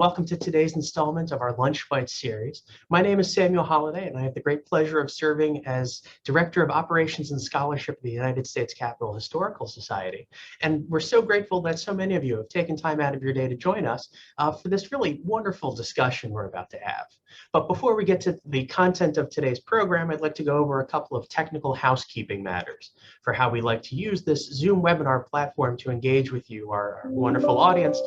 Welcome to today's installment of our Lunch Bites series. My name is Samuel Holliday, and I have the great pleasure of serving as Director of Operations and Scholarship of the United States Capitol Historical Society. And we're so grateful that so many of you have taken time out of your day to join us for this really wonderful discussion we're about to have. But before we get to the content of today's program, I'd like to go over a couple of technical housekeeping matters for how we like to use this Zoom webinar platform to engage with you, our wonderful audience,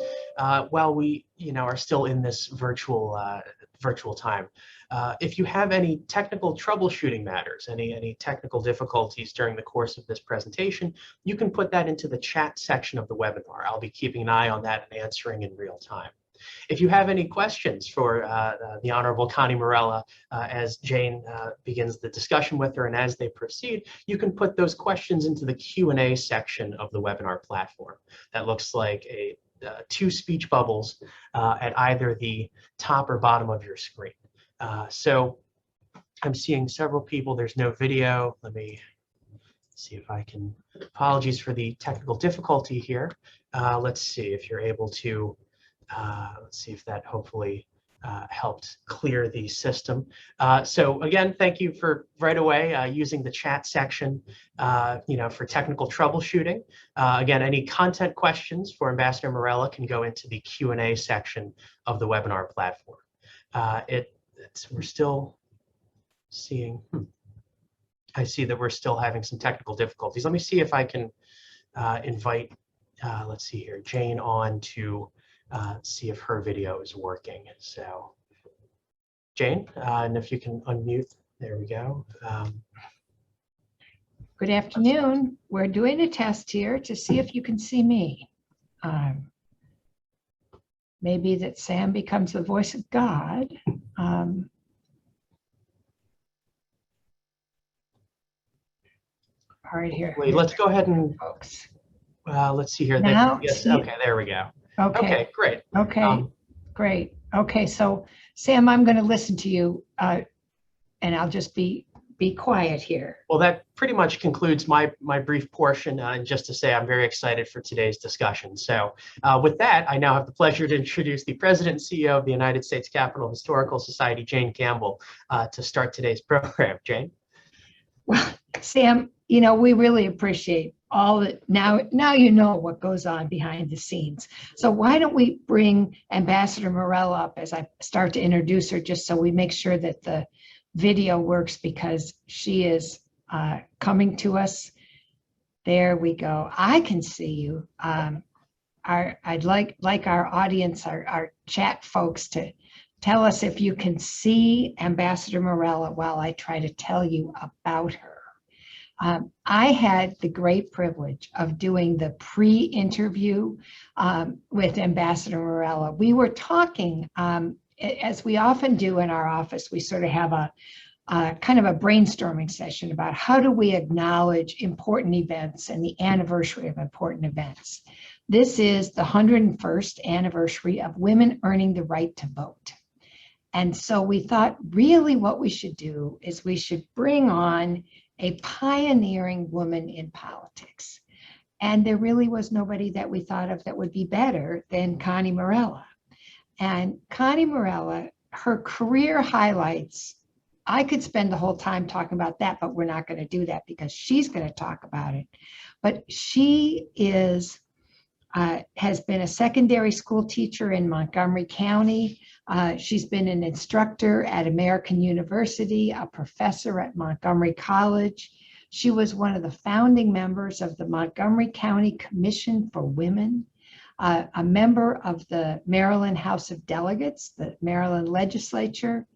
while we are still in this virtual time. If you have any technical troubleshooting matters, any technical difficulties during the course of this presentation, you can put that into the chat section of the webinar. I'll be keeping an eye on that and answering in real time. If you have any questions for the Honorable Connie Morella as Jane begins the discussion with her and as they proceed, you can put those questions into the Q&A section of the webinar platform. That looks like two speech bubbles at either the top or bottom of your screen. So I'm seeing several people. There's no video. Let me see if I can. Apologies for the technical difficulty here. Let's see if you're able to. Let's see if that hopefully helped clear the system. So again, thank you for right away using the chat section, for technical troubleshooting. Again, any content questions for Ambassador Morella can go into the Q&A section of the webinar platform. We're still seeing. I see that we're still having some technical difficulties. Let me see if I can invite. Let's see here, Jane on to. See if her video is working. So, Jane, and if you can unmute, there we go. Good afternoon. We're doing a test here to see if you can see me. Maybe that Sam becomes the voice of God. All right, here. Let's go ahead and folks. Let's see here. Now, yes, okay, there we go. Okay, great. Okay, great. Okay, so Sam, I'm going to listen to you, and I'll just be quiet here. Well, that pretty much concludes my brief portion. And just to say, I'm very excited for today's discussion. So, with that, I now have the pleasure to introduce the President and CEO of the United States Capitol Historical Society, Jane Campbell, to start today's program. Jane. Well, Sam, we really appreciate all that. Now you know what goes on behind the scenes. So why don't we bring Ambassador Morella up as I start to introduce her, just so we make sure that the video works, because she is coming to us. There we go. I can see you. I'd like our audience, our chat folks, to tell us if you can see Ambassador Morella while I try to tell you about her. I had the great privilege of doing the pre-interview with Ambassador Morella. We were talking, as we often do in our office, we sort of have a kind of a brainstorming session about how do we acknowledge important events and the anniversary of important events. This is the 101st anniversary of women earning the right to vote. And so we thought really what we should do is we should bring on a pioneering woman in politics. And there really was nobody that we thought of that would be better than Connie Morella. And Connie Morella, her career highlights, I could spend the whole time talking about that, but we're not going to do that because she's going to talk about it. But she is has been a secondary school teacher in Montgomery County. She's been an instructor at American University, a professor at Montgomery College. She was one of the founding members of the Montgomery County Commission for Women, a member of the Maryland House of Delegates, the Maryland legislature,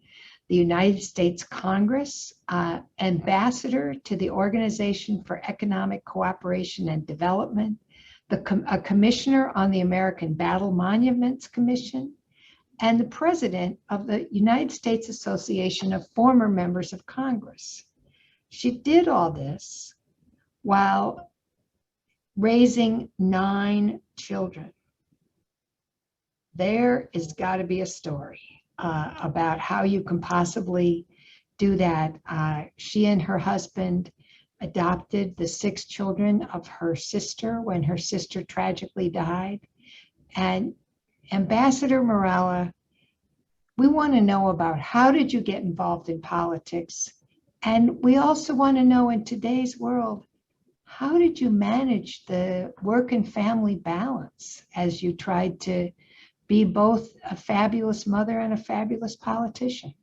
the United States Congress, ambassador to the Organization for Economic Cooperation and Development, a commissioner on the American Battle Monuments Commission, and the president of the United States Association of Former Members of Congress. She did all this while raising 9 children. There has got to be a story about how you can possibly do that. She and her husband adopted the 6 children of her sister when her sister tragically died. And Ambassador Morella, we want to know about how did you get involved in politics? And we also want to know, in today's world, how did you manage the work and family balance as you tried to be both a fabulous mother and a fabulous politician?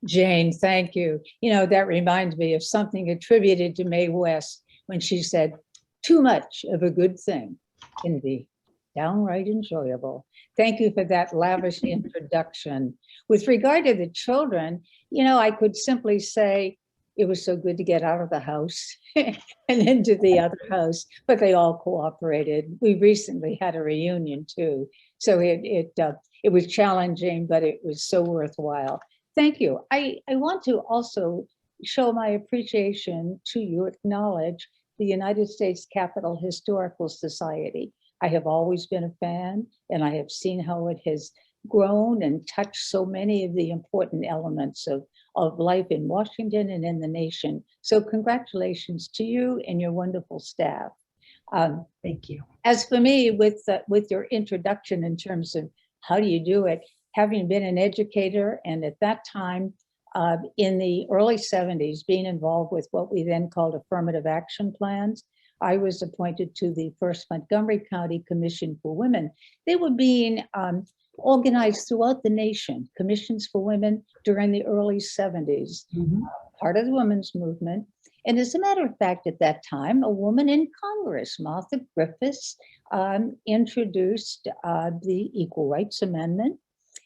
Jane, thank you. You know, that reminds me of something attributed to Mae West when she said, too much of a good thing can be downright enjoyable. Thank you for that lavish introduction. With regard to the children, you know, I could simply say it was so good to get out of the house and into the other house, but they all cooperated. We recently had a reunion too. So it was challenging, but it was so worthwhile. Thank you. I want to also show my appreciation to you, acknowledge the United States Capitol Historical Society. I have always been a fan, and I have seen how it has grown and touched so many of the important elements of life in Washington and in the nation. So congratulations to you and your wonderful staff. Thank you. As for me, with your introduction in terms of how do you do it, having been an educator, and at that time, in the early 70s, being involved with what we then called affirmative action plans, I was appointed to the first Montgomery County Commission for Women. They were being organized throughout the nation, commissions for women during the early 70s, part of the women's movement. And as a matter of fact, at that time, a woman in Congress, Martha Griffiths, introduced the Equal Rights Amendment.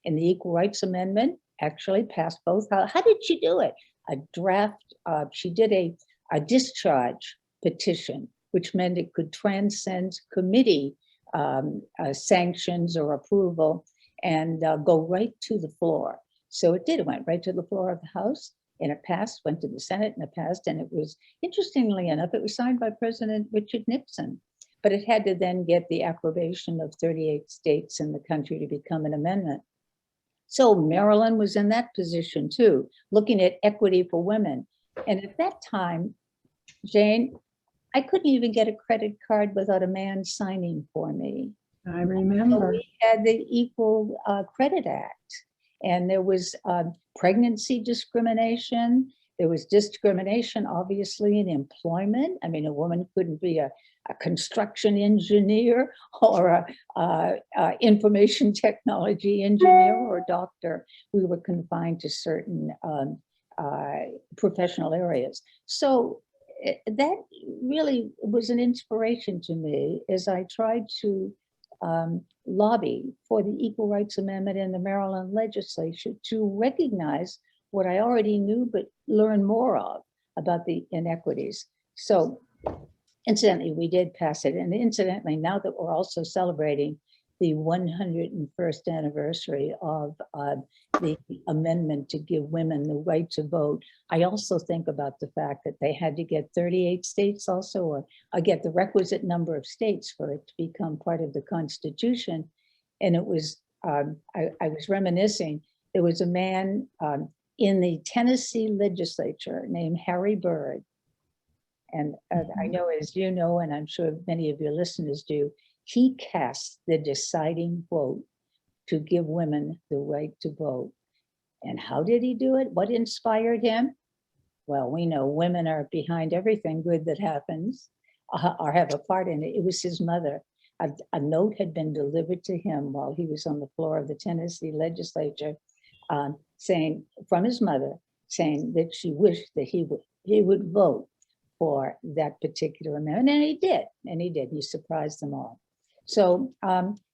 And the Equal Rights Amendment actually passed both. How did she do it? A draft, she did a discharge petition, which meant it could transcend committee sanctions or approval and go right to the floor. So it did, it went right to the floor of the House and it passed, went to the Senate and it passed. And it was, interestingly enough, it was signed by President Richard Nixon, but it had to then get the approbation of 38 states in the country to become an amendment. So Maryland was in that position too, looking at equity for women. And at that time, Jane, I couldn't even get a credit card without a man signing for me. I remember. So we had the Equal Credit Act, and there was pregnancy discrimination. There was discrimination, obviously, in employment. I mean, a woman couldn't be a construction engineer or a information technology engineer or a doctor. We were confined to certain professional areas. So that really was an inspiration to me as I tried to lobby for the Equal Rights Amendment in the Maryland legislature to recognize what I already knew, but learn more of about the inequities. So incidentally, we did pass it. And incidentally, now that we're also celebrating the 101st anniversary of the amendment to give women the right to vote, I also think about the fact that they had to get 38 states also, or get the requisite number of states for it to become part of the Constitution. And it was, I was reminiscing, there was a man in the Tennessee legislature named Harry Byrd. And I know, as you know, and I'm sure many of your listeners do, he cast the deciding vote to give women the right to vote. And how did he do it? What inspired him? Well, we know women are behind everything good that happens or have a part in it. It was his mother. A note had been delivered to him while he was on the floor of the Tennessee legislature, saying, from his mother, saying that she wished that he would vote for that particular amendment. And he did, he surprised them all. So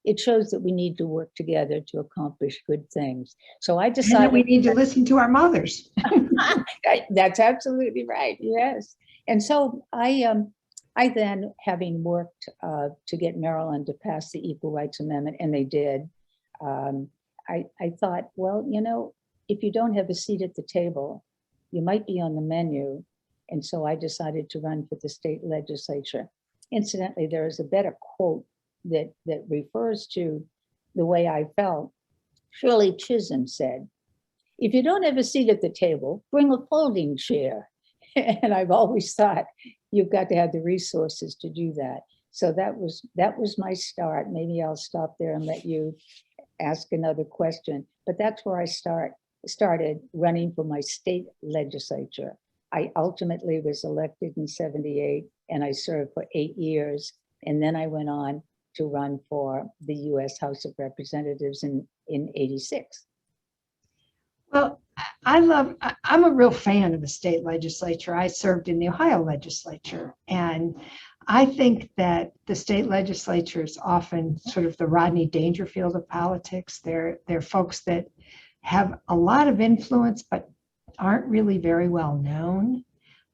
it shows that we need to work together to accomplish good things. So I decided— And we need to listen to our mothers. That's absolutely right, yes. And so I then, having worked to get Maryland to pass the Equal Rights Amendment, and they did, I thought, well, you know, if you don't have a seat at the table, you might be on the menu. And so I decided to run for the state legislature. Incidentally, there is a better quote that refers to the way I felt. Shirley Chisholm said, "If you don't have a seat at the table, bring a folding chair." And I've always thought you've got to have the resources to do that. So that was my start. Maybe I'll stop there and let you ask another question. But that's where I started running for my state legislature. I ultimately was elected in 78 and I served for 8 years. And then I went on to run for the US House of Representatives in 86. Well, I'm a real fan of the state legislature. I served in the Ohio legislature, and I think that the state legislature is often sort of the Rodney Dangerfield of politics. They're folks that have a lot of influence, but aren't really very well known.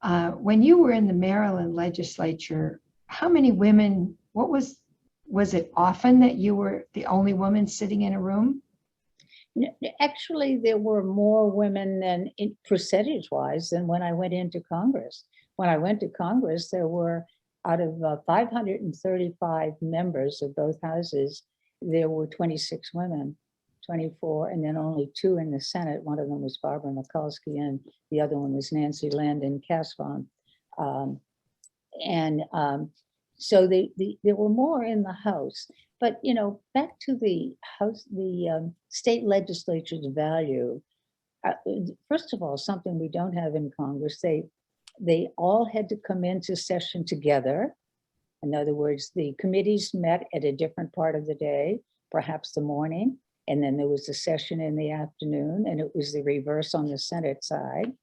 When you were in the Maryland legislature, how many women, was it often that you were the only woman sitting in a room? Actually, there were more women than percentage-wise than when I went into Congress. When I went to Congress, there were, out of 535 members of both houses, there were 26 women, 24, and then only 2 in the Senate. One of them was Barbara Mikulski, and the other one was Nancy Landon Casvon. So there were more in the House. But, you know, back to the House, the state legislature's value. First of all, something we don't have in Congress, they all had to come into session together. In other words, the committees met at a different part of the day, perhaps the morning, and then there was a session in the afternoon, and it was the reverse on the Senate side.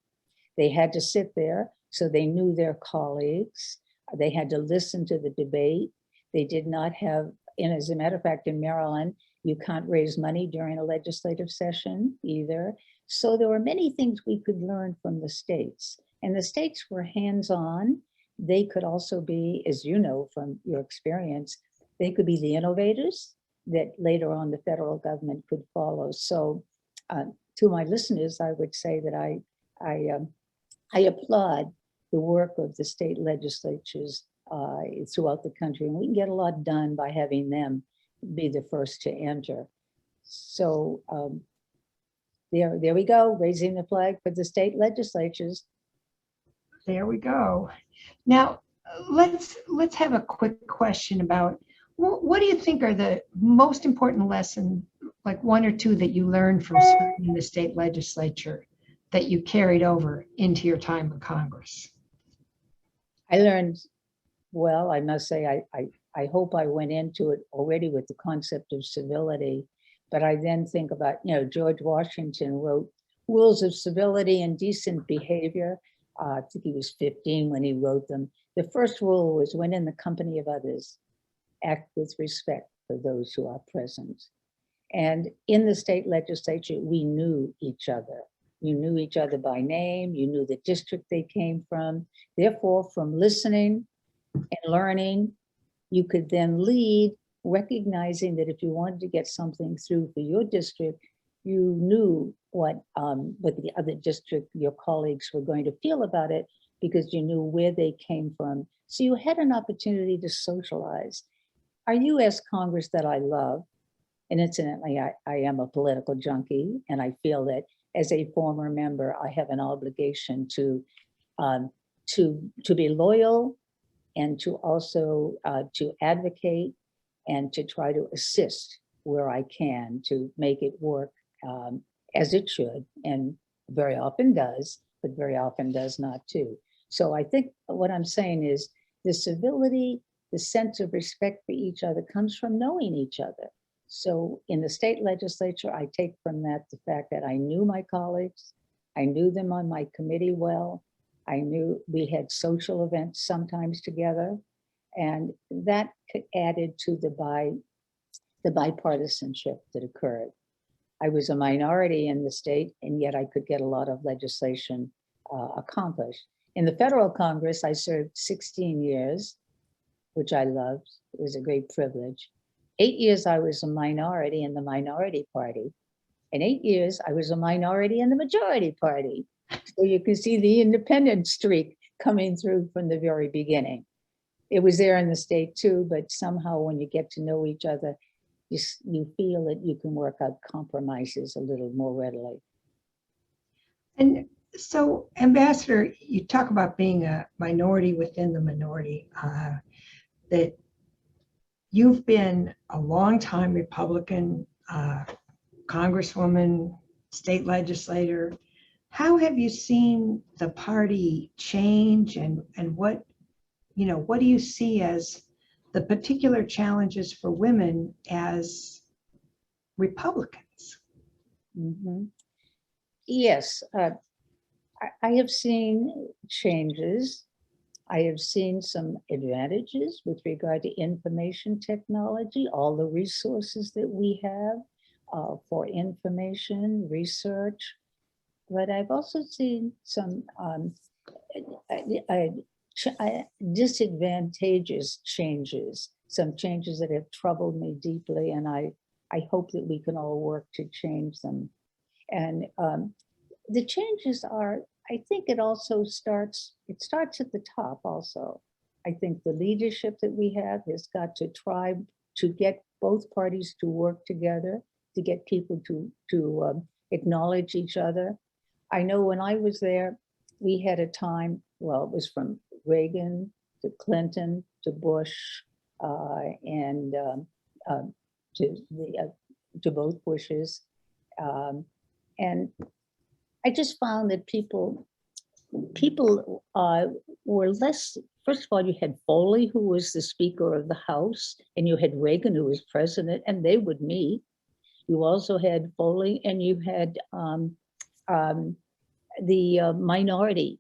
They had to sit there so they knew their colleagues. They had to listen to the debate. They did not have, and as a matter of fact, in Maryland, you can't raise money during a legislative session either. So there were many things we could learn from the states. And the states were hands-on. They could also be, as you know from your experience, they could be the innovators that later on the federal government could follow. So to my listeners, I would say that I applaud the work of the state legislatures throughout the country. And we can get a lot done by having them be the first to enter. So there we go, raising the flag for the state legislatures. There we go. Now, let's have a quick question about what do you think are the most important lessons, like 1 or 2 that you learned from serving in the state legislature that you carried over into your time in Congress? I learned, well, I must say, I hope I went into it already with the concept of civility, but I then think about, you know, George Washington wrote rules of civility and decent behavior. I think he was 15 when he wrote them. The first rule was, when in the company of others, act with respect for those who are present. And in the state legislature, we knew each other. You knew each other by name, you knew the district they came from. Therefore, from listening and learning, you could then lead, recognizing that if you wanted to get something through for your district, you knew what the other district, your colleagues were going to feel about it, because you knew where they came from. So you had an opportunity to socialize. Our US Congress that I love, and incidentally, I am a political junkie, and I feel that as a former member, I have an obligation to be loyal and to also to advocate and to try to assist where I can to make it work as it should, and very often does, but very often does not too. So I think what I'm saying is the civility, the sense of respect for each other comes from knowing each other. So in the state legislature, I take from that the fact that I knew my colleagues, I knew them on my committee well, I knew we had social events sometimes together, and that added to the bipartisanship that occurred. I was a minority in the state, and yet I could get a lot of legislation accomplished. In the federal Congress, I served 16 years, which I loved. It was a great privilege. 8 years, I was a minority in the minority party. And 8 years, I was a minority in the majority party. So you can see the independent streak coming through from the very beginning. It was there in the state too, but somehow when you get to know each other, you feel that you can work out compromises a little more readily. And so, Ambassador, you talk about being a minority within the minority, that you've been a longtime Republican Congresswoman, state legislator. How have you seen the party change, and what, what do you see as the particular challenges for women as Republicans? Mhm. Yes, I have seen changes. I have seen some advantages with regard to information technology, all the resources that we have for information, research. But I've also seen some disadvantageous changes, some changes that have troubled me deeply, and I hope that we can all work to change them. And the changes are, I think it starts at the top also. I think the leadership that we have has got to try to get both parties to work together, to get people to acknowledge each other. I know when I was there, we had a time, well, it was from Reagan to Clinton to Bush and to both Bushes. And I just found that people were less, first of all, you had Foley, who was the Speaker of the House, and you had Reagan, who was president, and they would meet. You also had Foley, and you had the minority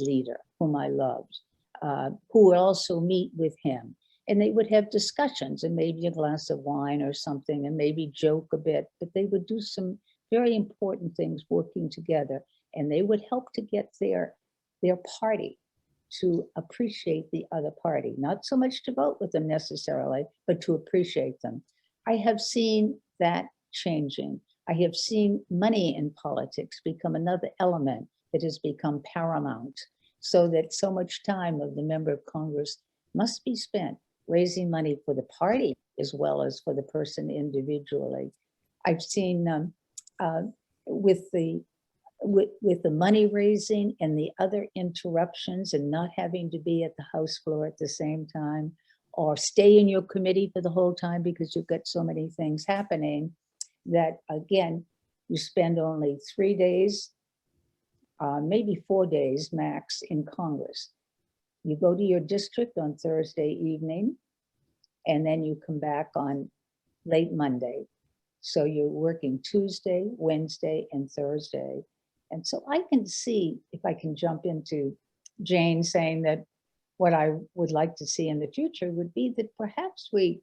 leader, whom I loved, who would also meet with him. And they would have discussions and maybe a glass of wine or something and maybe joke a bit, but they would do some very important things working together. And they would help to get their party to appreciate the other party, not so much to vote with them necessarily, but to appreciate them. I have seen that changing. I have seen money in politics become another element that has become paramount, so that so much time of the member of Congress must be spent raising money for the party as well as for the person individually. I've seen with the money raising and the other interruptions and not having to be at the House floor at the same time, or stay in your committee for the whole time because you've got so many things happening, that again, you spend only 3 days, maybe 4 days max in Congress. You go to your district on Thursday evening, and then you come back on late Monday. So you're working Tuesday, Wednesday, and Thursday. And so I can see, if I can jump into Jane saying that what I would like to see in the future would be that perhaps we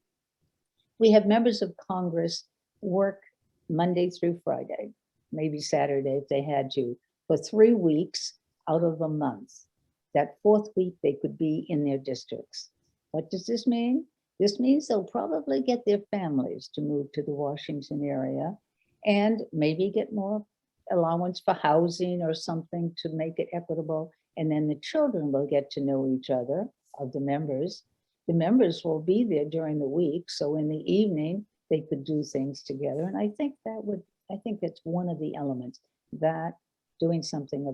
have members of Congress work Monday through Friday, maybe Saturday if they had to, for 3 weeks out of a month. That 4th week, they could be in their districts. What does this mean? This means they'll probably get their families to move to the Washington area and maybe get more allowance for housing or something to make it equitable. And then the children will get to know each other of the members. The members will be there during the week. So in the evening, they could do things together. And I think that's one of the elements, that doing something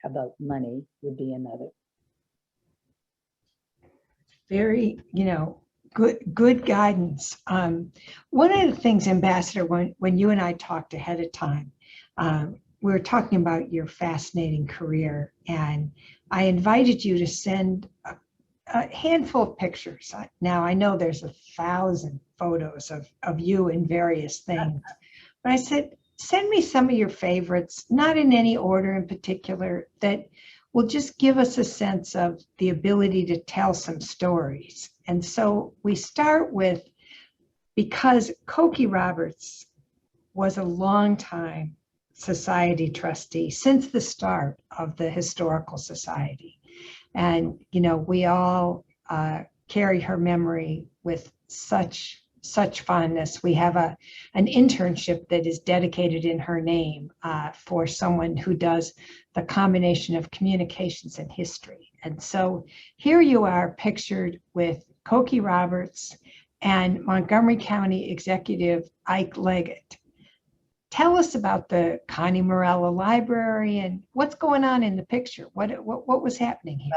about money would be another. Very, good guidance. One of the things, Ambassador, when you and I talked ahead of time, we were talking about your fascinating career, and I invited you to send a handful of pictures. Now, I know there's 1,000 photos of you in various things, but I said, send me some of your favorites, not in any order in particular, that will just give us a sense of the ability to tell some stories. And so we start with, because Cokie Roberts was a long-time society trustee since the start of the Historical Society. And, we all carry her memory with such fondness. We have an internship that is dedicated in her name for someone who does the combination of communications and history. And so here you are pictured with Cokie Roberts and Montgomery County Executive Ike Leggett. Tell us about the Connie Morella Library and what's going on in the picture. What was happening here?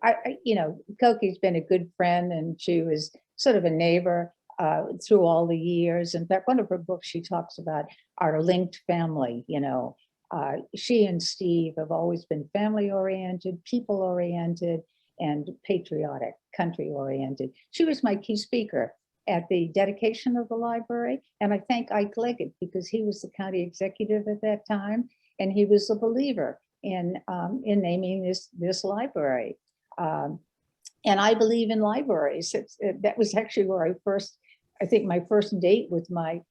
Well, Cokie's been a good friend, and she was sort of a neighbor through all the years. In fact, one of her books, she talks about our linked family, you know. She and Steve have always been family-oriented, people-oriented, and patriotic, country-oriented. She was my key speaker at the dedication of the library, and I thank Ike Leggett because he was the county executive at that time, and he was a believer in naming this library. And I believe in libraries. That was actually where I think my first date with my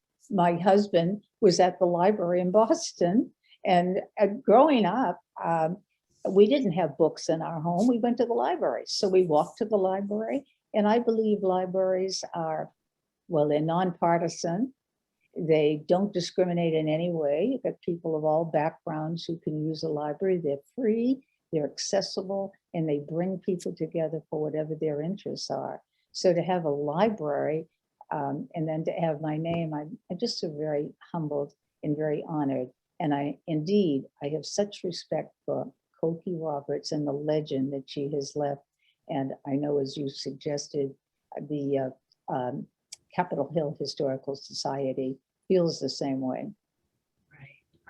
husband was at the library in Boston. And growing up, we didn't have books in our home. We went to the library. So we walked to the library. And I believe libraries are, well, they're nonpartisan. They don't discriminate in any way. You've got people of all backgrounds who can use a library. They're free, they're accessible, and they bring people together for whatever their interests are. So to have a library and then to have my name, I'm just so very humbled and very honored. And I have such respect for Cokie Roberts and the legend that she has left. And I know, as you suggested, the Capitol Hill Historical Society feels the same way.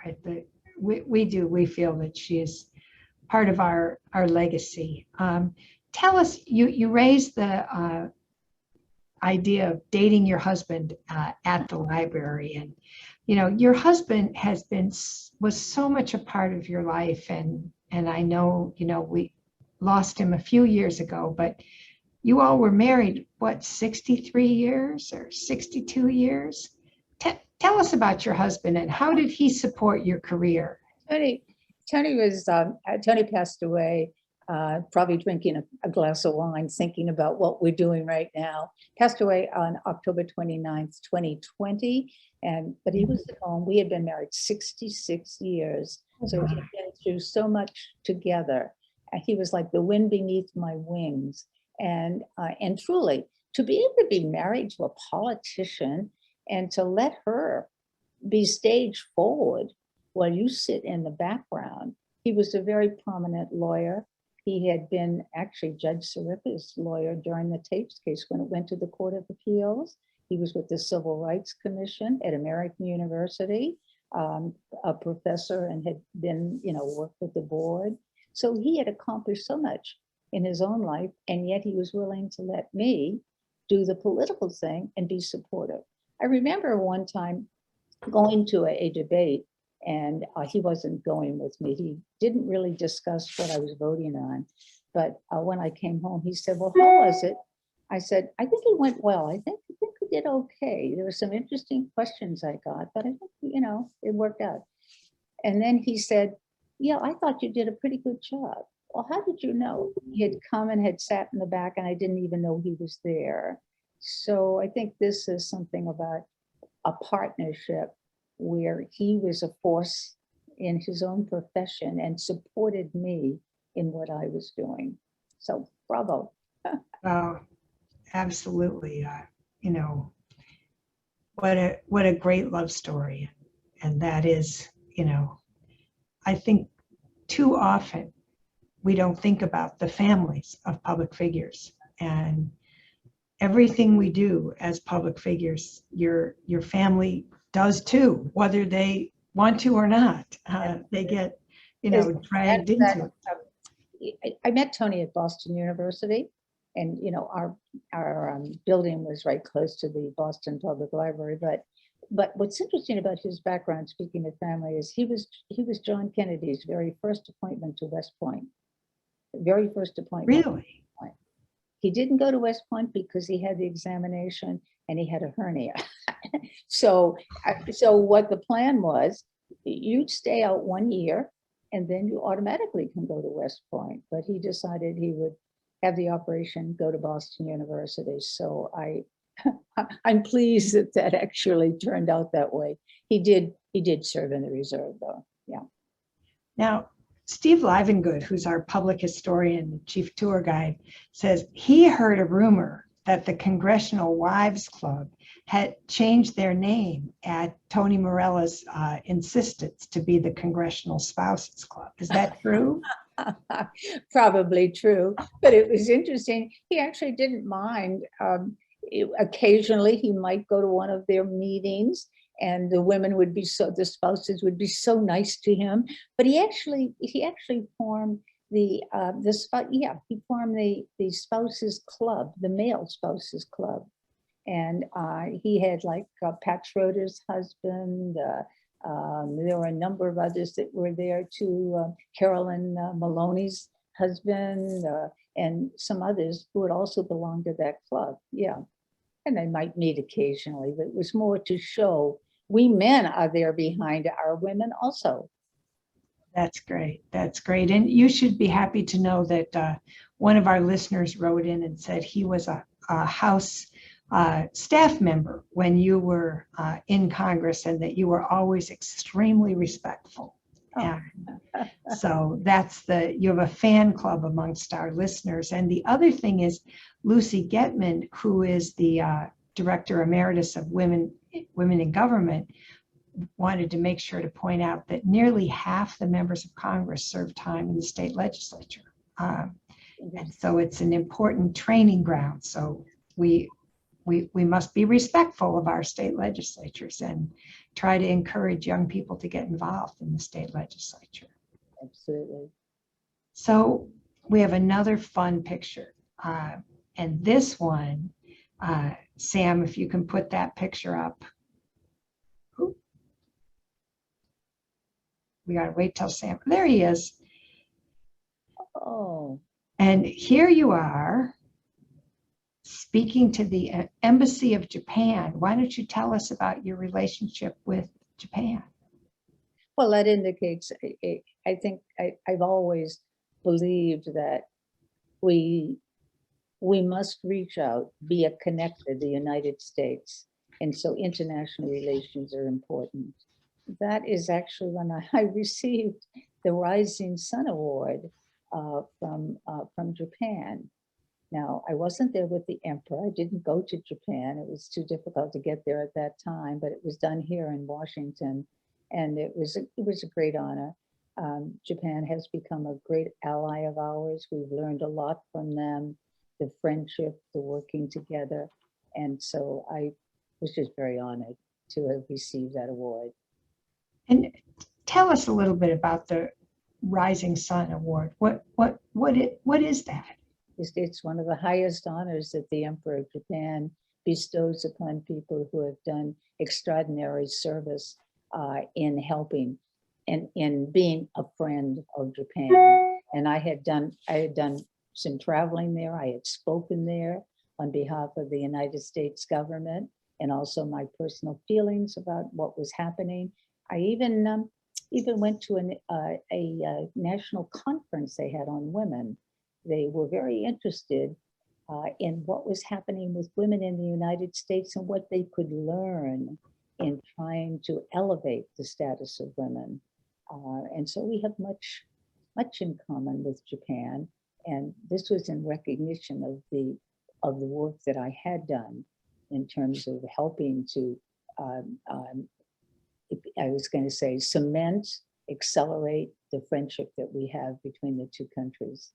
Right. We do. We feel that she is part of our legacy. Tell us, you raised the idea of dating your husband at the library, and you know, your husband was so much a part of your life, and I know, you know, we lost him a few years ago, but you all were married, what, 63 years or 62 years? Tell us about your husband and how did he support your career? Tony passed away, probably drinking a glass of wine, thinking about what we're doing right now. Passed away on October 29th, 2020. But he was at home. We had been married 66 years. So we had been through so much together. He was like the wind beneath my wings. And truly, to be able to be married to a politician and to let her be staged forward while you sit in the background. He was a very prominent lawyer. He had been actually Judge Sirica's lawyer during the Tapes case when it went to the Court of Appeals. He was with the Civil Rights Commission at American University, a professor, and had been, you know, worked with the board. So he had accomplished so much in his own life, and yet he was willing to let me do the political thing and be supportive. I remember one time going to a debate, and he wasn't going with me. He didn't really discuss what I was voting on. But when I came home, he said, well, how was it? I said, I think it went well. I think we did okay. There were some interesting questions I got, but I think, you know, it worked out. And then he said, yeah, I thought you did a pretty good job. Well, how did you know? He had come and had sat in the back, and I didn't even know he was there. So I think this is something about a partnership where he was a force in his own profession and supported me in what I was doing. So bravo. Absolutely. You know, what a great love story. And that is, you know, I think too often we don't think about the families of public figures, and everything we do as public figures, your family does too, whether they want to or not. They get, you know, dragged into it. I met Tony at Boston University, and you know, our building was right close to the Boston Public Library. But what's interesting about his background, speaking of family, is he was John Kennedy's very first appointment to West Point. Very first appointment. Really? He didn't go to West Point because he had the examination and he had a hernia. So what the plan was, you'd stay out 1 year and then you automatically can go to West Point. But he decided he would have the operation, go to Boston University. So I'm pleased that actually turned out that way. He did serve in the reserve though. Yeah. Now, Steve Livengood, who's our public historian and chief tour guide, says he heard a rumor that the Congressional Wives Club had changed their name at Connie Morella's insistence to be the Congressional Spouses Club. Is that true? Probably true, but it was interesting. He actually didn't mind. occasionally he might go to one of their meetings, and the women would be the spouses would be so nice to him. But he actually formed he formed the spouses club, the male spouses club. And he had like Pat Schroeder's husband. There were a number of others that were there too. Carolyn Maloney's husband, and some others who would also belong to that club. Yeah. And they might meet occasionally, but it was more to show we men are there behind our women also. That's great. That's great. And you should be happy to know that one of our listeners wrote in and said he was a House staff member when you were in Congress, and that you were always extremely respectful. Oh. So you have a fan club amongst our listeners. And the other thing is Lucy Getman, who is the Director Emeritus of Women in Government, wanted to make sure to point out that nearly half the members of Congress serve time in the state legislature. And so it's an important training ground. So we must be respectful of our state legislatures and try to encourage young people to get involved in the state legislature. Absolutely. So we have another fun picture. And this one, Sam, if you can put that picture up. Ooh. We gotta wait till Sam, there he is. Oh. And here you are speaking to the Embassy of Japan. Why don't you tell us about your relationship with Japan? Well, that indicates, I think I've always believed that we must reach out, be a connected, the United States. And so international relations are important. That is actually when I received the Rising Sun Award from Japan. Now, I wasn't there with the emperor. I didn't go to Japan. It was too difficult to get there at that time, but it was done here in Washington. And it was a great honor. Japan has become a great ally of ours. We've learned a lot from them, the friendship, the working together. And so I was just very honored to have received that award. And tell us a little bit about the Rising Sun Award. What is that? It's one of the highest honors that the Emperor of Japan bestows upon people who have done extraordinary service in helping and in being a friend of Japan. And I had done some traveling there. I had spoken there on behalf of the United States government, and also my personal feelings about what was happening. I even went to a national conference they had on women. They were very interested in what was happening with women in the United States and what they could learn in trying to elevate the status of women. And so we have much in common with Japan. And this was in recognition of the work that I had done in terms of helping to, I was going to say, cement, accelerate the friendship that we have between the two countries.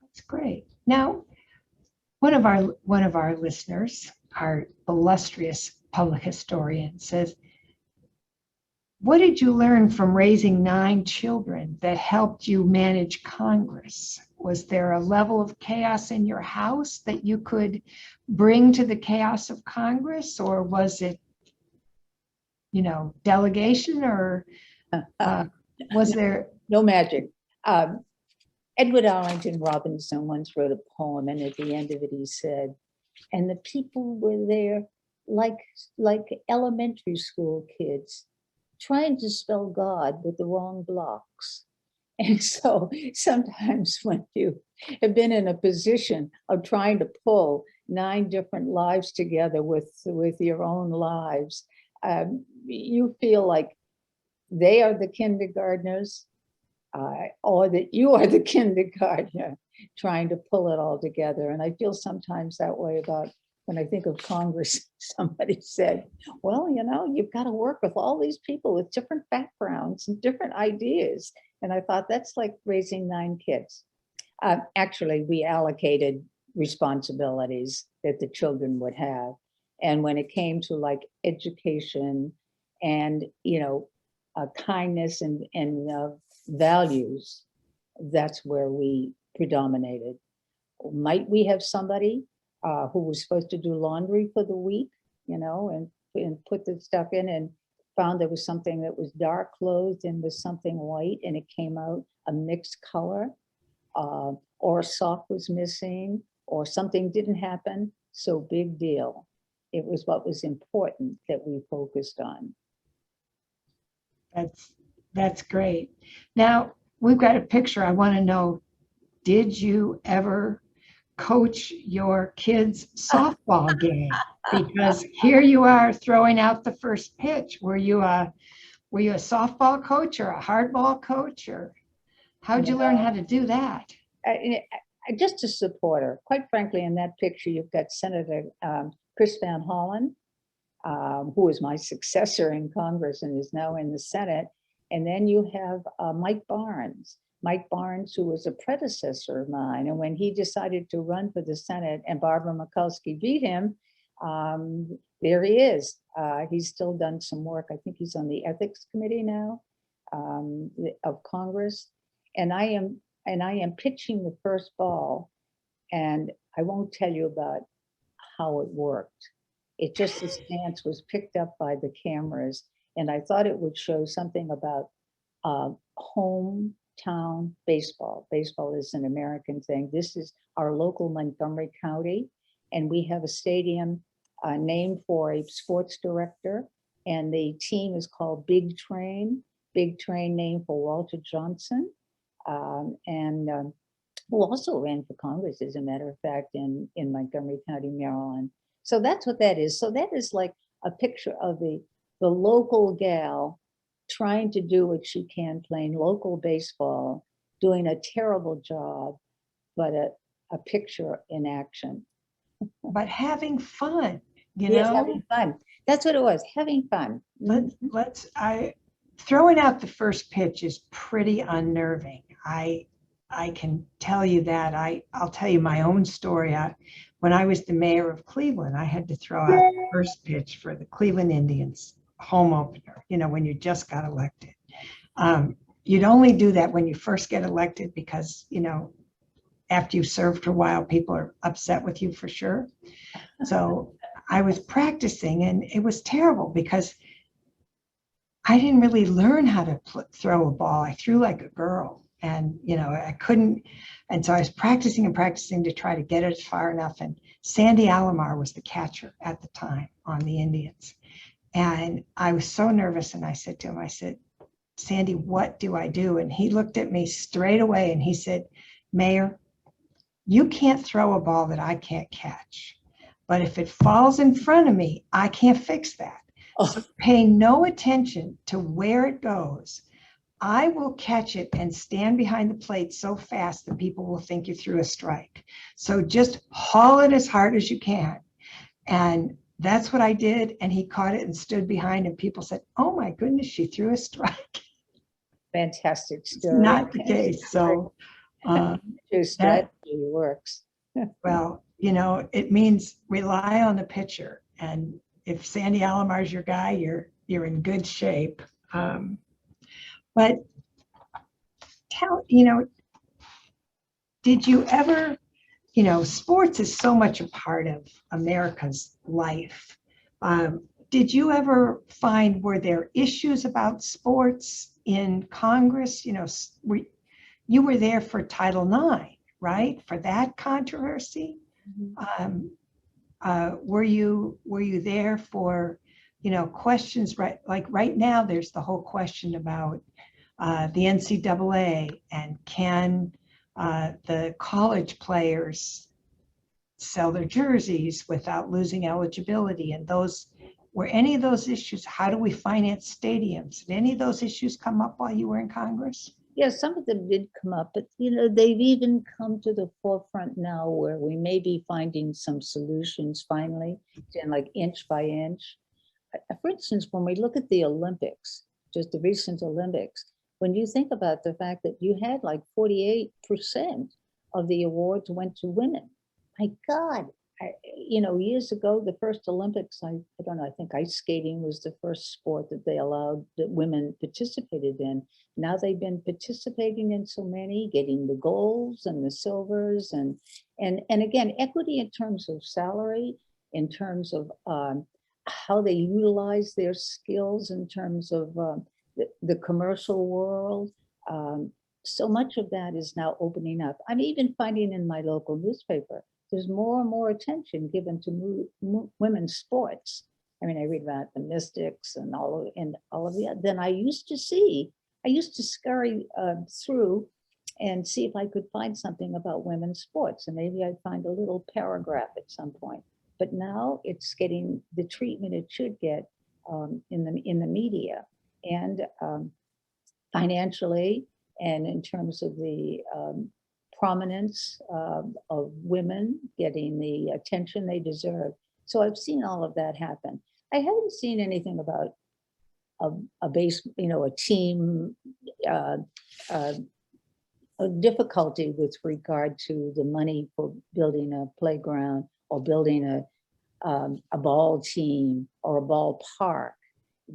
That's great. Now, one of our listeners, our illustrious public historian, says, what did you learn from raising 9 children that helped you manage Congress? Was there a level of chaos in your house that you could bring to the chaos of Congress, or was it, delegation, or was there? No magic. Edward Arlington Robinson once wrote a poem, and at the end of it he said, and the people were there like elementary school kids trying to spell God with the wrong blocks. And so sometimes when you have been in a position of trying to pull 9 different lives together with your own lives, you feel like they are the kindergartners, or that you are the kindergartner trying to pull it all together. And I feel sometimes that way about when I think of Congress. Somebody said, well, you've got to work with all these people with different backgrounds and different ideas. And I thought, that's like raising 9 kids. Actually, we allocated responsibilities that the children would have. And when it came to like education and, kindness and values, that's where we predominated. Might we have somebody who was supposed to do laundry for the week, and put the stuff in and found there was something that was dark clothed and was something white and it came out a mixed color, or a sock was missing or something didn't happen, so big deal. It was what was important that we focused on. That's great. Now, we've got a picture. I want to know, did you ever coach your kids' softball game? Because here you are throwing out the first pitch. Were you a softball coach or a hardball coach, or how'd you learn how to do that? Just a supporter. Quite frankly, in that picture, you've got Senator Chris Van Hollen, who is my successor in Congress and is now in the Senate. And then you have Mike Barnes, who was a predecessor of mine. And when he decided to run for the Senate and Barbara Mikulski beat him, there he is. He's still done some work. I think he's on the Ethics Committee now of Congress. And I am pitching the first ball, and I won't tell you about how it worked. It just, the stance was picked up by the cameras, and I thought it would show something about hometown baseball. Baseball is an American thing. This is our local Montgomery County, and we have a stadium named for a sports director, and the team is called Big Train. Big Train named for Walter Johnson, who also ran for Congress, as a matter of fact, in Montgomery County, Maryland. So that's what that is. So that is like a picture of the local gal trying to do what she can, playing local baseball, doing a terrible job, but a picture in action. But having fun, Having fun. That's what it was, having fun. Throwing out the first pitch is pretty unnerving. I can tell you that. I'll tell you my own story. When I was the mayor of Cleveland, I had to throw out the first pitch for the Cleveland Indians home opener, when you just got elected. You'd only do that when you first get elected because, after you served for a while, people are upset with you for sure. So I was practicing, and it was terrible because I didn't really learn how to throw a ball. I threw like a girl, and I couldn't. And so I was practicing and practicing to try to get it far enough. And Sandy Alomar was the catcher at the time on the Indians. And I was so nervous. And I said to him, Sandy, what do I do? And he looked at me straight away and he said, Mayor, you can't throw a ball that I can't catch. But if it falls in front of me, I can't fix that. So pay no attention to where it goes. I will catch it and stand behind the plate so fast that people will think you threw a strike. So just haul it as hard as you can. And that's what I did. And he caught it and stood behind, and people said, oh my goodness, she threw a strike. Fantastic story. It's not the case. So your strategy works. Well, it means rely on the pitcher. And if Sandy Alomar's your guy, you're in good shape. But did you ever, sports is so much a part of America's life. Did you ever find, were there issues about sports in Congress? You were there for Title IX, right? For that controversy. Mm-hmm. Were you there for, questions, right? Like right now, there's the whole question about the NCAA and can the college players sell their jerseys without losing eligibility? And were any of those issues? How do we finance stadiums? Did any of those issues come up while you were in Congress? Yeah, some of them did come up, but they've even come to the forefront now where we may be finding some solutions finally, and like inch by inch. For instance, when we look at the Olympics, just the recent Olympics, when you think about the fact that you had like 48% of the awards went to women. my God, years ago, the first Olympics, I don't know, I think ice skating was the first sport that they allowed that women participated in. Now they've been participating in so many, getting the golds and the silvers, and again, equity in terms of salary, in terms of how they utilize their skills, in terms of the commercial world. So much of that is now opening up. I'm even finding in my local newspaper, there's more and more attention given to women's sports. I mean, I read about the Mystics and all of that than I used to see. I used to scurry through and see if I could find something about women's sports, and maybe I'd find a little paragraph at some point. But now it's getting the treatment it should get in the media, and financially, and in terms of the prominence of women getting the attention they deserve. So I've seen all of that happen. I haven't seen anything about a team, a difficulty with regard to the money for building a playground or building a ball team or a ballpark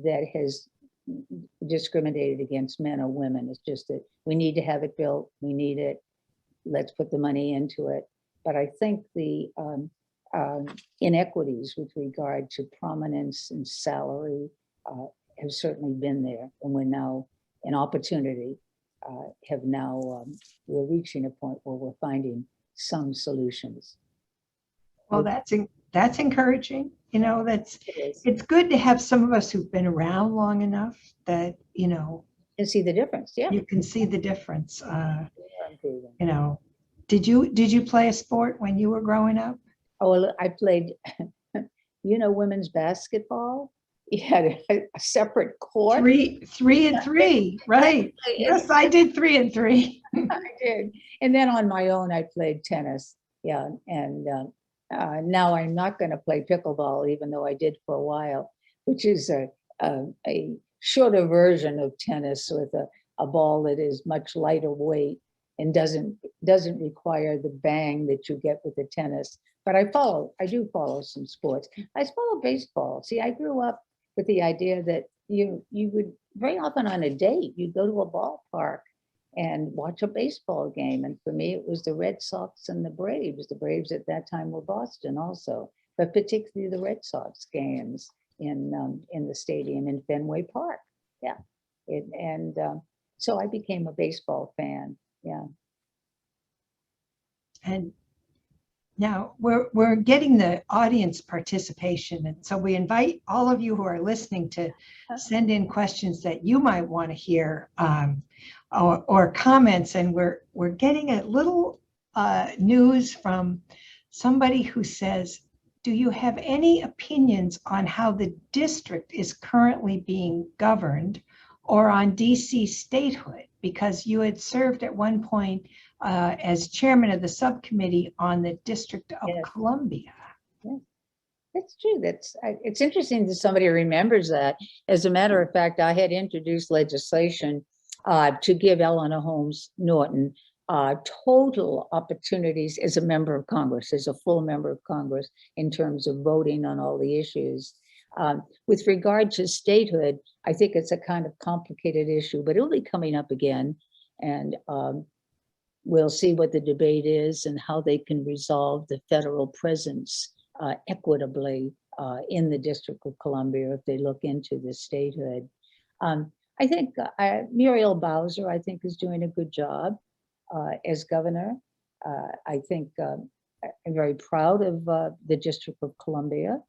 that has discriminated against men or women. It's just that we need to have it built. We need it. Let's put the money into it. But I think the inequities with regard to prominence and salary have certainly been there, and we're now an opportunity. We're reaching a point where we're finding some solutions. Well, that's encouraging. It is. It's good to have some of us who've been around long enough that, And see the difference. Yeah. you can see the difference. Improving. Did you play a sport when you were growing up? Oh, well, I played, women's basketball. You had a separate court. Three and three, right? Yes, I did 3 and 3. I did. And then on my own, I played tennis. Yeah. And now I'm not going to play pickleball, even though I did for a while, which is a shorter version of tennis with a ball that is much lighter weight and doesn't require the bang that you get with the tennis. But I do follow some sports. I follow baseball. See, I grew up with the idea that you would very often on a date, you'd go to a ballpark and watch a baseball game. And for me, it was the Red Sox and the Braves. The Braves at that time were Boston also, but particularly the Red Sox games in the stadium in Fenway Park. Yeah. So I became a baseball fan. Yeah. And now we're getting the audience participation. And so we invite all of you who are listening to send in questions that you might want to hear or comments. And we're getting a little news from somebody who says, do you have any opinions on how the district is currently being governed or on DC statehood? Because you had served at one point as chairman of the subcommittee on the District of Columbia. Yeah. That's true. It's interesting that somebody remembers that. As a matter of fact, I had introduced legislation to give Eleanor Holmes Norton total opportunities as a member of Congress, as a full member of Congress, in terms of voting on all the issues. With regard to statehood, I think it's a kind of complicated issue, but it'll be coming up again. And we'll see what the debate is and how they can resolve the federal presence equitably in the District of Columbia if they look into the statehood. I think Muriel Bowser, I think, is doing a good job as governor. I think I'm very proud of the District of Columbia.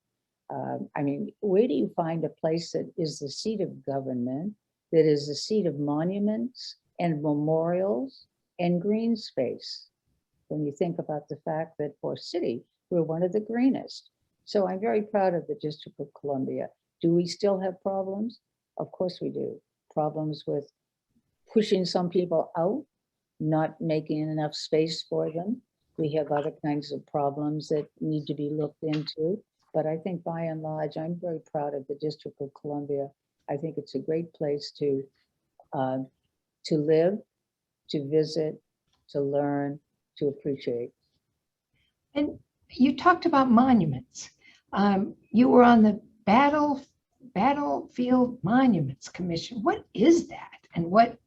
I mean, where do you find a place that is the seat of government, that is the seat of monuments and memorials and green space? When you think about the fact that for a city, we're one of the greenest. So I'm very proud of the District of Columbia. Do we still have problems? Of course we do. Problems with pushing some people out, not making enough space for them. We have other kinds of problems that need to be looked into. But I think by and large, I'm very proud of the District of Columbia. I think it's a great place to live, to visit, to learn, to appreciate. And you talked about monuments. You were on the Battlefield Monuments Commission. What is that? And what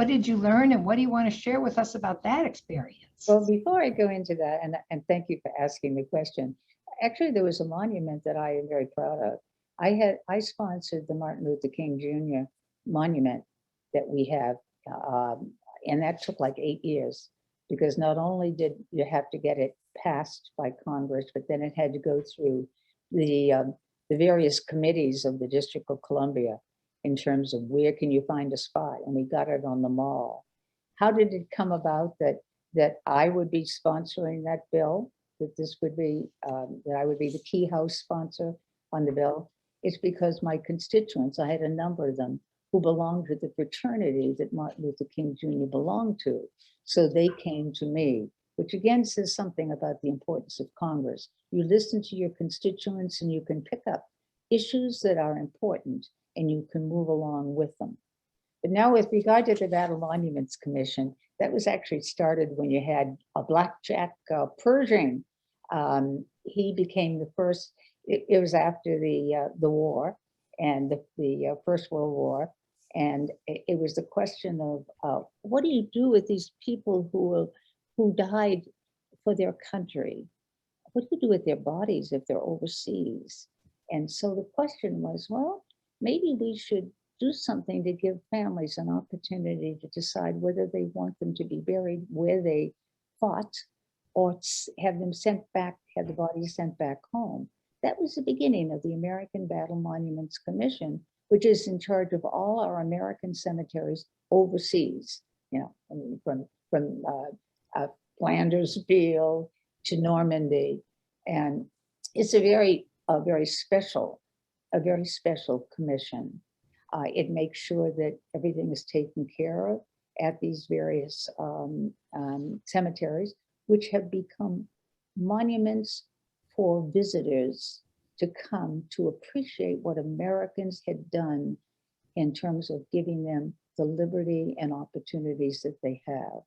did you learn, and what do you want to share with us about that experience? Well, before I go into that, and thank you for asking the question. Actually, there was a monument that I am very proud of. I sponsored the Martin Luther King Jr. monument that we have, and that took like 8 years, because not only did you have to get it passed by Congress, but then it had to go through the various committees of the District of Columbia in terms of where can you find a spot, and we got it on the mall. How did it come about that I would be sponsoring that bill, that this would be, that I would be the key House sponsor on the bill? It's because my constituents, I had a number of them who belonged to the fraternity that Martin Luther King Jr. belonged to. So they came to me, which again says something about the importance of Congress. You listen to your constituents and you can pick up issues that are important and you can move along with them. But now with regard to the Battle Monuments Commission, that was actually started when you had a blackjack Pershing. He became the first, it was after the war and the First World War. And it was the question of what do you do with these people who died for their country? What do you do with their bodies if they're overseas? And so the question was, well, maybe we should do something to give families an opportunity to decide whether they want them to be buried where they fought or have them sent back, have the bodies sent back home. That was the beginning of the American Battle Monuments Commission, which is in charge of all our American cemeteries overseas, you know, I mean, from Flanders Field to Normandy. And it's a very special commission. It makes sure that everything is taken care of at these various cemeteries, which have become monuments for visitors to come to appreciate what Americans had done in terms of giving them the liberty and opportunities that they have.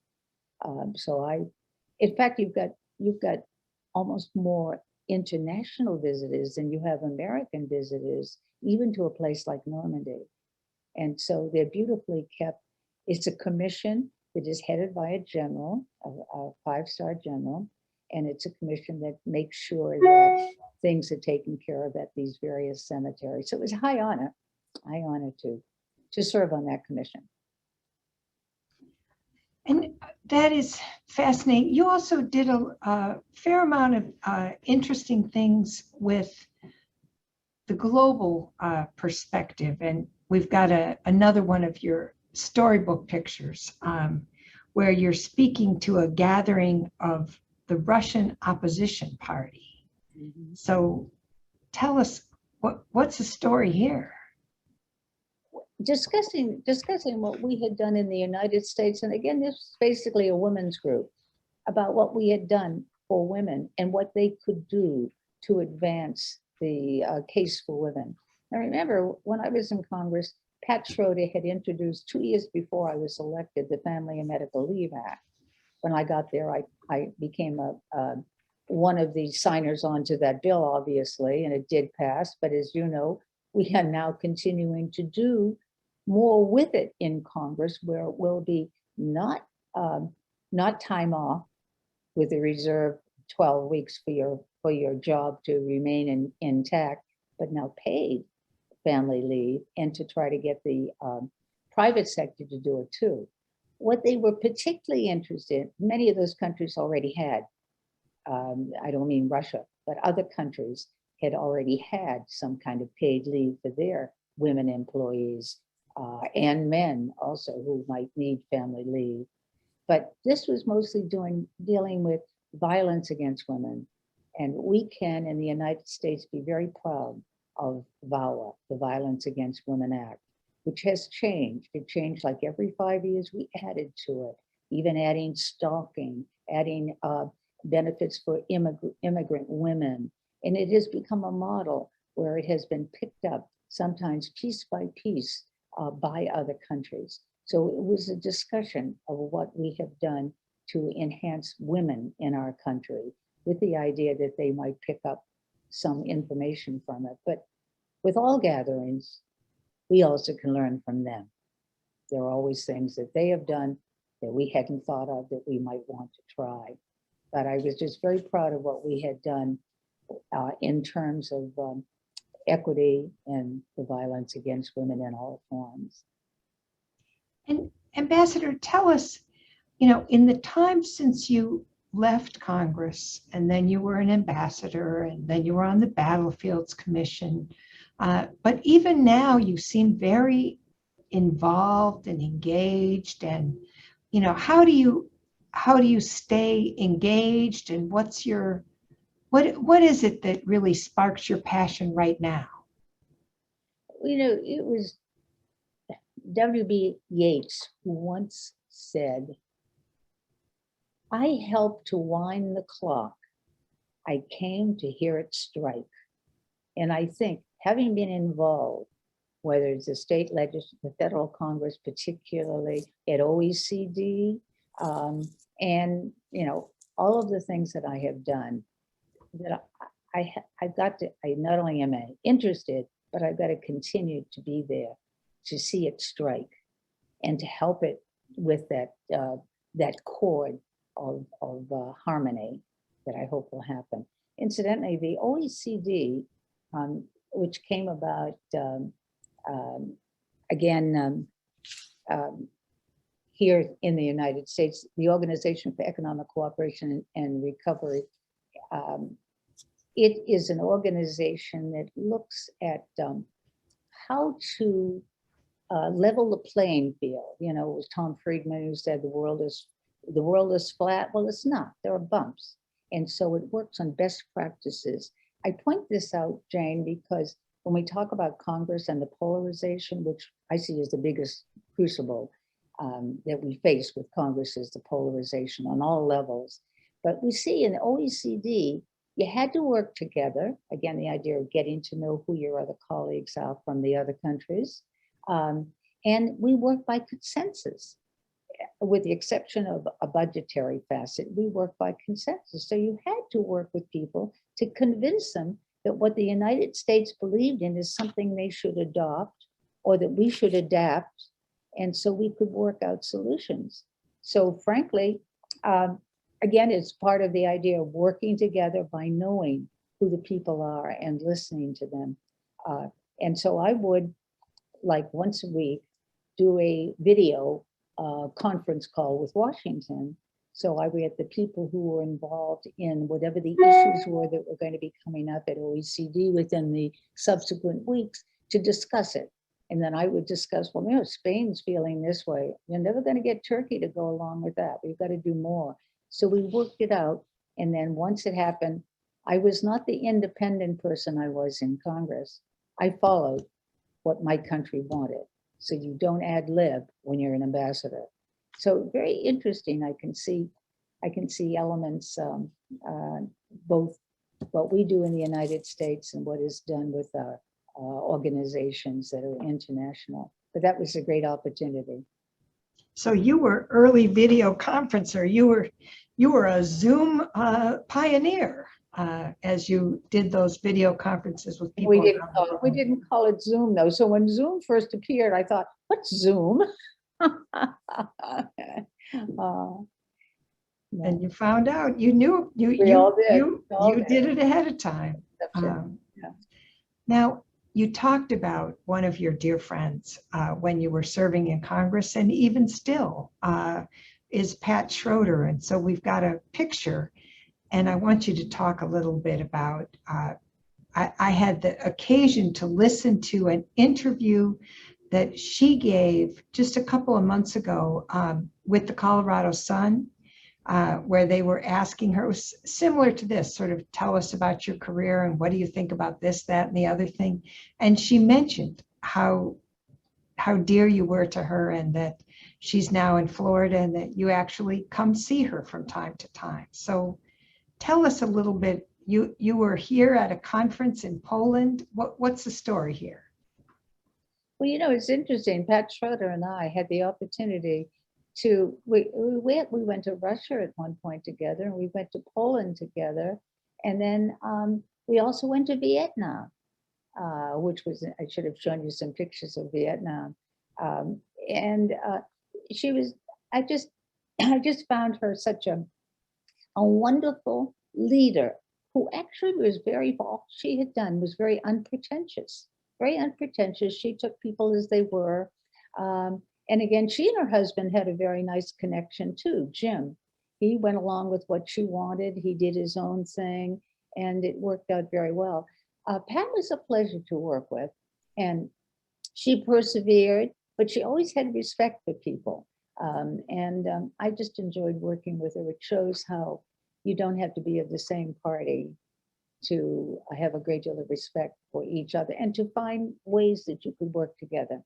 In fact, you've got almost more international visitors than you have American visitors, even to a place like Normandy. And so they're beautifully kept. It's a commission that is headed by a general, a five-star general, and it's a commission that makes sure that things are taken care of at these various cemeteries. So it was a high honor to serve on that commission. And that is fascinating. You also did a fair amount of interesting things with the global perspective. And we've got another one of your storybook pictures where you're speaking to a gathering of the Russian opposition party. Mm-hmm. So tell us, what's the story here? Discussing what we had done in the United States, and again, this was basically a women's group, about what we had done for women and what they could do to advance the case for women. I remember when I was in Congress, Pat Schroeder had introduced 2 years before I was elected the Family and Medical Leave Act. When I got there, I became one of the signers onto that bill, obviously, and it did pass. But as you know, we are now continuing to do more with it in Congress, where it will be not time off with a reserve 12 weeks for your job to remain intact, but now paid family leave, and to try to get the private sector to do it too. What they were particularly interested in, many of those countries already had, I don't mean Russia, but other countries had already had some kind of paid leave for their women employees and men also who might need family leave. But this was mostly dealing with violence against women. And we can, in the United States, be very proud of VAWA, the Violence Against Women Act, which has changed. It changed like every 5 years, we added to it, even adding stalking, adding benefits for immigrant women. And it has become a model where it has been picked up, sometimes piece by piece, by other countries. So it was a discussion of what we have done to enhance women in our country, with the idea that they might pick up some information from it. But with all gatherings, we also can learn from them. There are always things that they have done that we hadn't thought of that we might want to try. But I was just very proud of what we had done in terms of equity and the violence against women in all forms. And Ambassador, tell us, you know, in the time since you left Congress, and then you were an ambassador, and then you were on the Battlefields Commission, but even now you seem very involved and engaged. And, you know, how do you stay engaged, and what is it that really sparks your passion right now? You know, it was W.B. Yeats who once said, "I helped to wind the clock. I came to hear it strike." And I think, having been involved, whether it's the state legislature, the federal Congress, particularly at OECD, and, you know, all of the things that I have done, that I've got to, I not only am I interested, but I've got to continue to be there to see it strike and to help it with that that chord of harmony that I hope will happen. Incidentally, the OECD, which came about again here in the United States, the Organization for Economic Cooperation and Recovery, it is an organization that looks at how to level the playing field. You know, it was Tom Friedman who said the world is flat. Well, it's not. There are bumps, and so it works on best practices. I point this out, Jane, because when we talk about Congress and the polarization, which I see as the biggest crucible that we face with Congress, is the polarization on all levels. But we see in the OECD, you had to work together. Again, the idea of getting to know who your other colleagues are from the other countries. And we work by consensus, with the exception of a budgetary facet. We work by consensus. So you had to work with people to convince them that what the United States believed in is something they should adopt, or that we should adapt. And so we could work out solutions. So frankly, again, it's part of the idea of working together by knowing who the people are and listening to them. And so I would, like once a week, do a video conference call with Washington. So I would get the people who were involved in whatever the issues were that were going to be coming up at OECD within the subsequent weeks to discuss it. And then I would discuss, well, you know, Spain's feeling this way. You're never going to get Turkey to go along with that. We've got to do more. So we worked it out. And then once it happened, I was not the independent person I was in Congress. I followed what my country wanted. So you don't ad lib when you're an ambassador. So very interesting. I can see elements, both what we do in the United States and what is done with our organizations that are international. But that was a great opportunity. So you were early video conferencer. You were a Zoom pioneer as you did those video conferences with people. We didn't call it Zoom though. So when Zoom first appeared, I thought, what's Zoom? And you found out. You knew. You did it ahead of time. Now, you talked about one of your dear friends when you were serving in Congress, and even still is Pat Schroeder. And so we've got a picture, and I want you to talk a little bit about, I had the occasion to listen to an interview that she gave just a couple of months ago with the Colorado Sun, where they were asking her, it was similar to this, sort of tell us about your career and what do you think about this, that, and the other thing. And she mentioned how dear you were to her, and that she's now in Florida, and that you actually come see her from time to time. So tell us a little bit. You were here at a conference in Poland. What's the story here? Well, you know, it's interesting. Pat Schroeder and I had the opportunity we went to Russia at one point together, and we went to Poland together, and then we also went to Vietnam, which was, I should have shown you some pictures of Vietnam, and she was, I just I just found her such a wonderful leader who actually was all she had done was very unpretentious, very unpretentious. She took people as they were. And again, she and her husband had a very nice connection too, Jim. He went along with what she wanted. He did his own thing, and it worked out very well. Pat was a pleasure to work with, and she persevered, but she always had respect for people. I just enjoyed working with her. It shows how you don't have to be of the same party to have a great deal of respect for each other and to find ways that you could work together.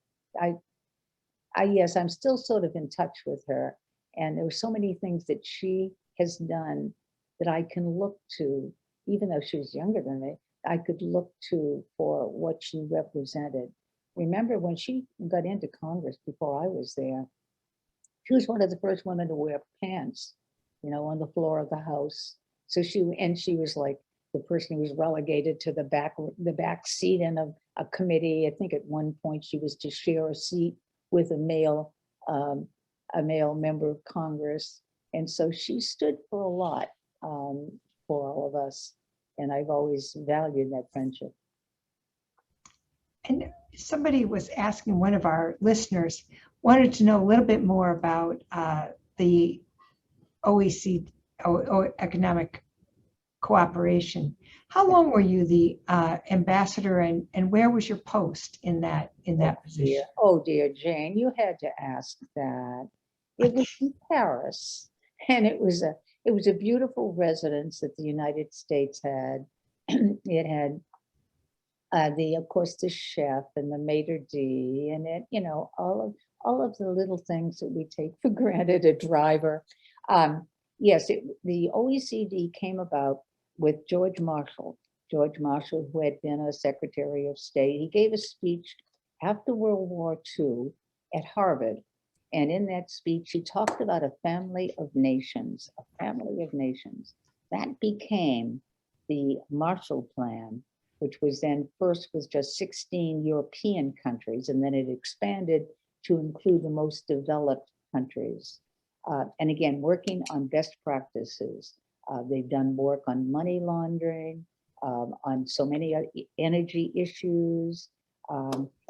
Yes, I'm still sort of in touch with her, and there were so many things that she has done that I can look to, even though she was younger than me, I could look to for what she represented. Remember when she got into Congress before I was there, she was one of the first women to wear pants, on the floor of the House. So she was like the person who was relegated to the back seat in a committee. I think at one point she was to share a seat with a male member of Congress. And so she stood for a lot for all of us. And I've always valued that friendship. And somebody was asking, one of our listeners wanted to know a little bit more about the OECD economic cooperation. How long were you the ambassador, and where was your post in that position? Oh dear, Jane, you had to ask that. It was in Paris, and it was a beautiful residence that the United States had. It had of course the chef and the maitre d', and it, all of the little things that we take for granted, a driver. Yes, the OECD came about with George Marshall, who had been a Secretary of State. He gave a speech after World War II at Harvard. And in that speech, he talked about a family of nations, That became the Marshall Plan, which was then first was just 16 European countries, and then it expanded to include the most developed countries. And again, working on best practices. They've done work on money laundering, on so many energy issues.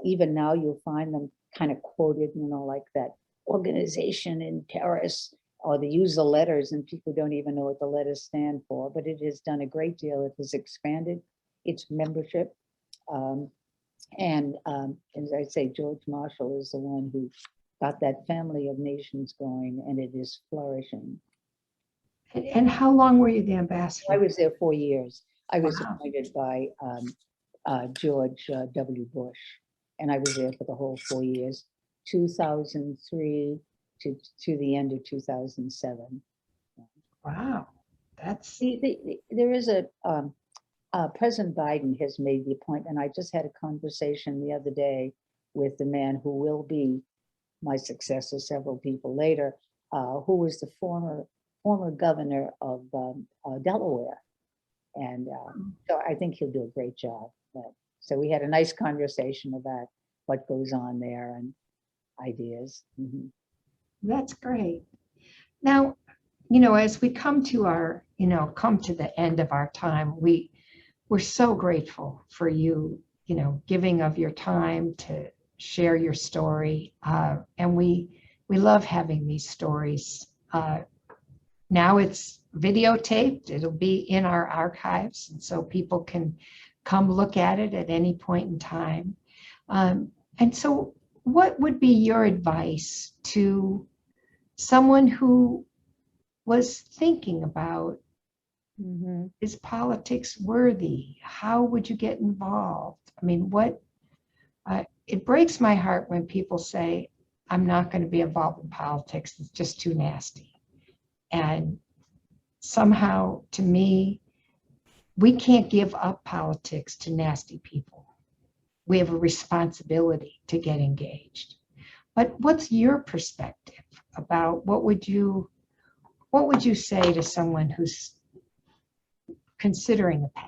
Even now you'll find them kind of quoted, like that organization in Paris, or they use the letters and people don't even know what the letters stand for, but it has done a great deal. It has expanded its membership. As I say, George Marshall is the one who got that family of nations going, and it is flourishing. And how long were you the ambassador? I was there 4 years. I was Wow. appointed by George W. Bush, and I was there for the whole 4 years, 2003 to the end of 2007. Wow, that's there is President Biden has made the appointment. I just had a conversation the other day with the man who will be my successor several people later, who was the former governor of Delaware. And so I think he'll do a great job. So we had a nice conversation about what goes on there and ideas. Mm-hmm. That's great. Now, as we come to the end of our time, we're so grateful for you, giving of your time to share your story. And we love having these stories. Now it's videotaped. It'll be in our archives, and so people can come look at it at any point in time. And so what would be your advice to someone who was thinking about, is politics worthy? How would you get involved? I mean, it breaks my heart when people say, I'm not going to be involved in politics. It's just too nasty. And somehow, to me, we can't give up politics to nasty people. We have a responsibility to get engaged. But what's your perspective about what would you say to someone who's considering the path?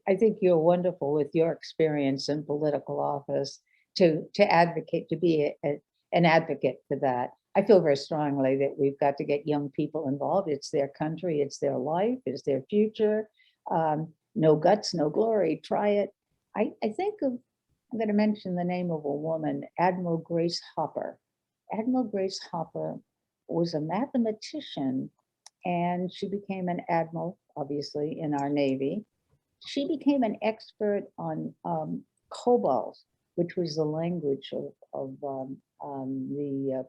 I think you're wonderful with your experience in political office to advocate, to be an advocate for that. I feel very strongly that we've got to get young people involved. It's their country, it's their life, it's their future. No guts, no glory, try it. I think of, I'm going to mention the name of a woman, Admiral Grace Hopper. Admiral Grace Hopper was a mathematician, and she became an admiral, obviously, in our Navy. She became an expert on COBOL, which was the language of the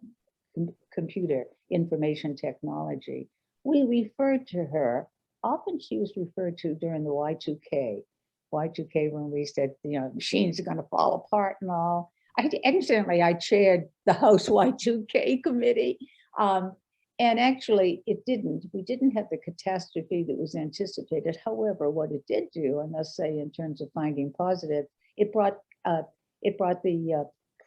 computer information technology. We referred to her, often she was referred to during the Y2K when we said, you know, machines are going to fall apart and all. Incidentally, I chaired the House Y2K committee. And actually, it didn't. We didn't have the catastrophe that was anticipated. However, what it did do, I must say, in terms of finding positive, it brought the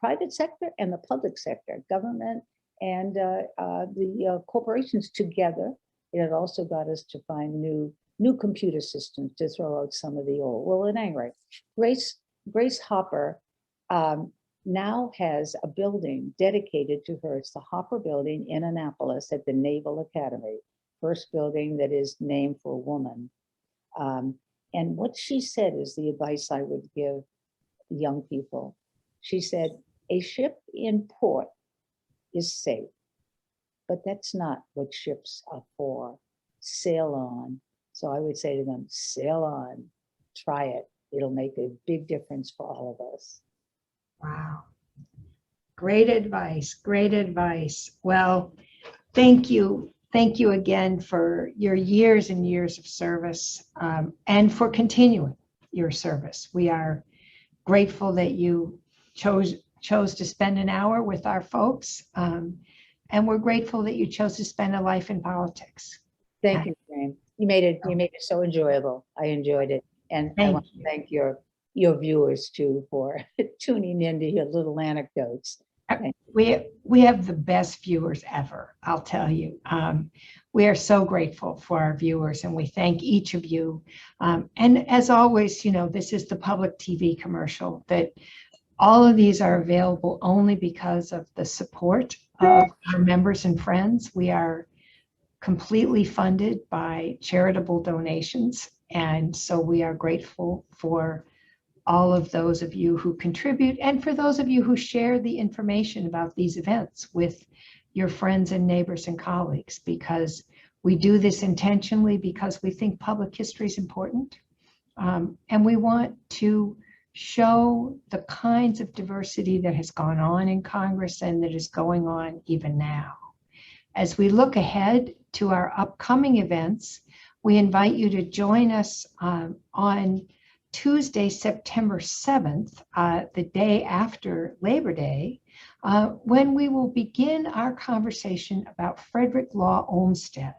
private sector and the public sector, government and the corporations together. It had also got us to find new computer systems to throw out some of the old. Well, at any rate, Grace Hopper now has a building dedicated to her. It's the Hopper Building in Annapolis at the Naval Academy, first building that is named for a woman. And what she said is the advice I would give young people. She said, a ship in port is safe, but that's not what ships are for. Sail on. So I would say to them, sail on, try it. It'll make a big difference for all of us. Wow. Great advice. Great advice. Well, thank you. Thank you again for your years and years of service and for continuing your service. We are grateful that you chose to spend an hour with our folks. And we're grateful that you chose to spend a life in politics. Thank you, Jane. You made it so enjoyable. I enjoyed it. And I want to thank your viewers too for tuning into your little anecdotes. We have the best viewers ever, I'll tell you. We are so grateful for our viewers, and we thank each of you. And as always, you know, this is the public TV commercial, that all of these are available only because of the support of our members and friends. We are completely funded by charitable donations, and so we are grateful for all of those of you who contribute, and for those of you who share the information about these events with your friends and neighbors and colleagues, because we do this intentionally because we think public history is important. And we want to show the kinds of diversity that has gone on in Congress and that is going on even now. As we look ahead to our upcoming events, we invite you to join us on Tuesday, September 7th, the day after Labor Day, when we will begin our conversation about Frederick Law Olmsted.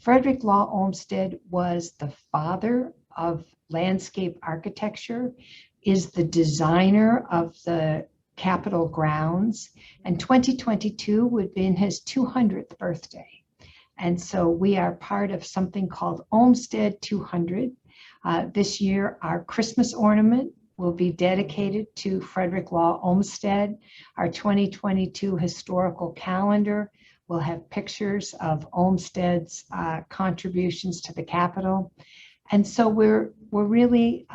Frederick Law Olmsted was the father of landscape architecture, is the designer of the Capitol grounds, and 2022 would have been his 200th birthday. And so we are part of something called Olmsted 200. This year, our Christmas ornament will be dedicated to Frederick Law Olmsted. Our 2022 historical calendar will have pictures of Olmsted's contributions to the Capitol. And so we're really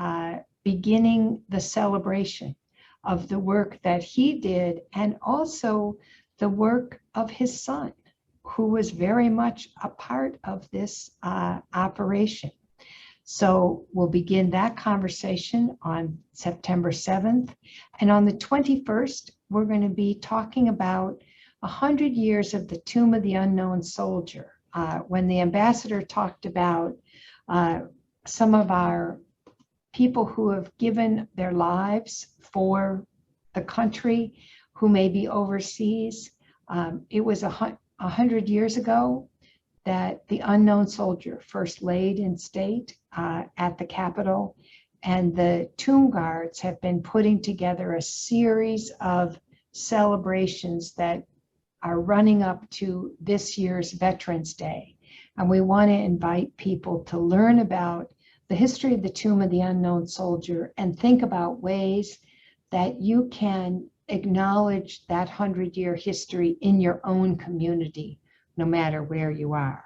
beginning the celebration of the work that he did, and also the work of his son, who was very much a part of this operation. So we'll begin that conversation on September 7th. And on the 21st, we're going to be talking about 100 years of the Tomb of the Unknown Soldier, when the ambassador talked about some of our people who have given their lives for the country, who may be overseas. It was 100 years ago that the unknown soldier first laid in state at the Capitol, and the tomb guards have been putting together a series of celebrations that are running up to this year's Veterans Day. And we want to invite people to learn about the history of the Tomb of the Unknown Soldier and think about ways that you can acknowledge that 100-year history in your own community, no matter where you are.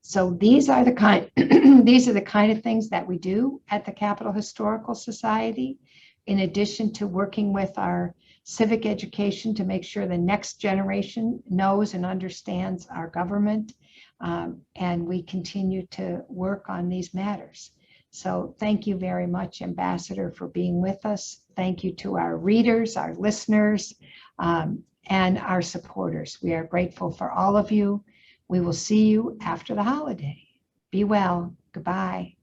So these are the kind of things that we do at the Capitol Historical Society, in addition to working with our civic education to make sure the next generation knows and understands our government. And we continue to work on these matters. So thank you very much, Ambassador, for being with us. Thank you to our readers, our listeners, and our supporters. We are grateful for all of you. We will see you after the holiday. Be well. Goodbye.